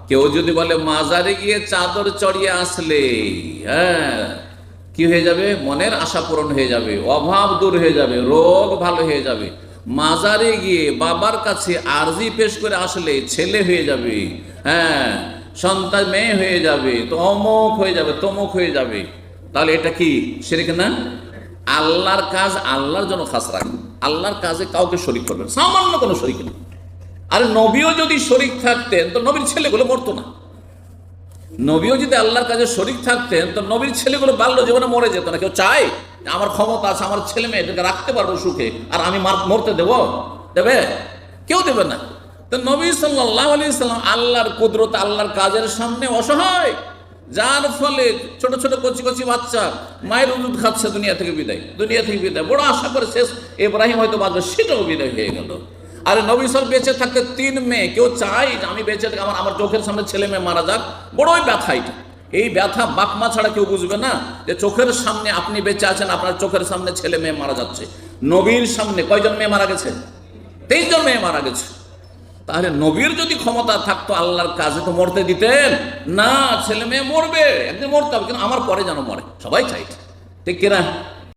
কেউ যদি বলে মাজারে গিয়ে চাদর চড়িয়ে আসলে হ্যাঁ কি হয়ে যাবে, মনের আশা পূরণ হয়ে যাবে, অভাব দূর হয়ে যাবে, রোগ ভালো হয়ে যাবে, মাজারে গিয়ে বাবার কাছে আরজি পেশ করে আসলে ছেলে হয়ে যাবে, হ্যাঁ সন্তান মেয়ে হয়ে যাবে, তো অমুক হয়ে যাবে, তমুক হয়ে যাবে, তাহলে এটা কি শিরক না? আল্লাহর কাজ আল্লাহর জন্য খাস রাখবেন, আল্লাহর কাজে কাউকে শরীক করবেন, সামান্য কোনো শরীক নেই। আর নবীও যদি শরীক থাকতেন তো নবীর ছেলেগুলো মরতো না। নবীও যদি আল্লাহর কাজে শরীক থাকতেন তো নবীর ছেলেগুলো বাল্য জীবনে মরে যেত না। কেউ চায় আমার ক্ষমতা আছে, আমার ছেলে মেয়েদেরকে রাখতে পারবো সুখে, আর আমি মরতে দেবে? কেউ দেবে না। তো নবী সাল্লাল্লাহু আলাইহি সাল্লাম আল্লাহর কুদরত, আল্লাহর কাজের সামনে অসহায়, যার ফলে ছোট ছোট কচি কচি বাচ্চা মায়ের দুধ খাচ্ছে, দুনিয়া থেকে বিদায়, বড় আশা করে শেষ ইব্রাহিম হয়তো বাঁচবে, সেটাও বিদায় হয়ে গেল। আর নবী সাল্লাল্লাহু বেঁচে থাকতে 3 মেয়ে, কেউ চাই যে আমি বেঁচে থাকি আমার চোখের সামনে ছেলে মেয়ে মারা যাক, বড়ই ব্যথা এটা। এই ব্যথা বাপ মা ছাড়া কেউ বুঝবে না, যে চোখের সামনে আপনি বেঁচে আছেন, আপনার চোখের সামনে ছেলে মেয়ে মারা যাচ্ছে। নবীর সামনে কয়জন মেয়ে মারা গেছে? 23 জন মেয়ে মারা গেছে। তাহলে নবীর যদি ক্ষমতা থাকতো আল্লাহর কাজে তো মরতে দিতেন না। ছেলে মেয়ে মরবে, একদিন মরতে হবে, কিন্তু আমার পরে যেন মরে, সবাই চাই, ঠিক কিনা?